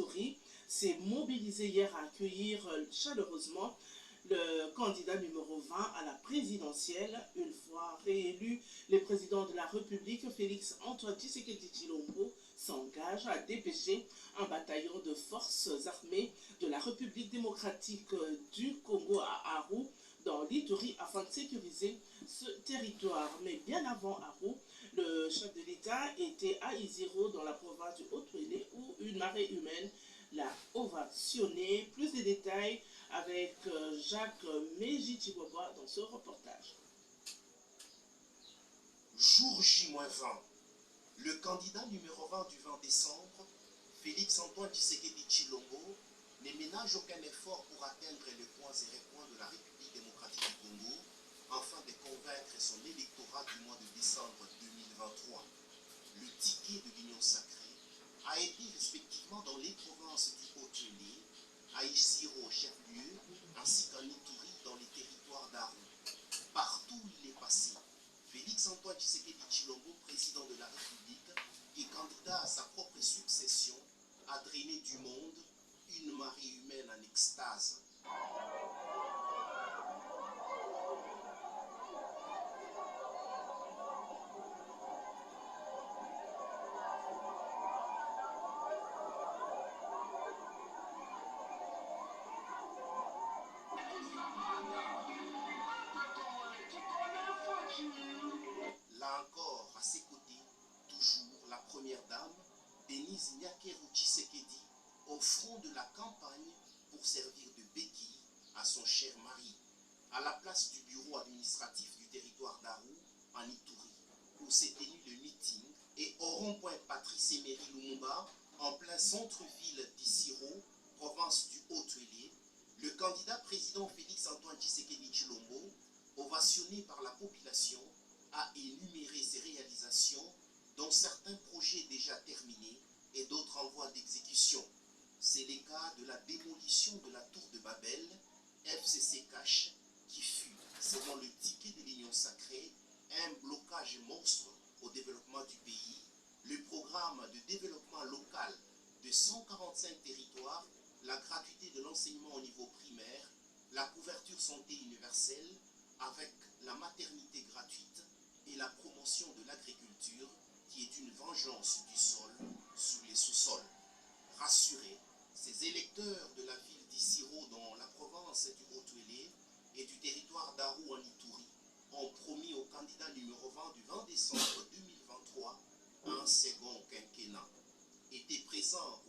Ituri s'est mobilisé hier à accueillir chaleureusement le candidat numéro 20 à la présidentielle. Une fois réélu, le président de la République, Félix Antoine Tshisekedi Tshilombo, s'engage à dépêcher un bataillon de forces armées de la République démocratique du Congo à Aru, dans l'Ituri, afin de sécuriser ce territoire. Mais bien avant Aru, le chef de l'État était à Iziro, dans la province du Haut-Uélé, où une marée humaine l'a ovationné. Plus de détails avec Jacques Méjitiboba dans ce reportage. Jour J-20, le candidat numéro 20 du 20 décembre, Félix Antoine Tshisekedi Tshilombo, ne ménage aucun effort pour atteindre les points et recoins de la République démocratique du Congo afin de convaincre son électorat du mois de décembre 2023. Le ticket de l'Union sacrée a été respectivement dans les provinces du Haut-Uélé, à Isiro, chef-lieu, ainsi qu'en Ituri, dans les territoires d'Aru. Partout où il est passé, Félix Antoine Tshisekedi Tshilombo, président de la République et candidat à sa propre succession, a drainé du monde une marée humaine en extase. Là encore, à ses côtés, toujours la première dame, Denise Nyakeru Tshisekedi, au front de la campagne pour servir de béquille à son cher mari, à la place du bureau administratif du territoire d'Aru, en Ituri, où s'est tenu le meeting, et au rond-point Patrice Emery Lumumba, en plein centre-ville d'Isiro, province du Haut-Uélé, le candidat président Félix Antoine Tshisekedi Tshilombo, ovationné par la population, a énuméré ses réalisations, dont certains projets déjà terminés et d'autres en voie d'exécution. C'est le cas de la démolition de la tour de Babel, FCC Cache, qui fut, selon le ticket de l'Union sacrée, un blocage monstre au développement du pays, le programme de développement local de 145 territoires, la gratuité de l'enseignement au niveau primaire, la couverture santé universelle avec la maternité gratuite et la promotion de l'agriculture qui est une vengeance du sol sous les sous-sols. Rassurés, ces électeurs de la ville d'Isiro dans la province du Haut-Uélé et du territoire d'Aru en Ituri ont promis au candidat numéro 20 du 20 décembre 2023 un second quinquennat. Étaient présents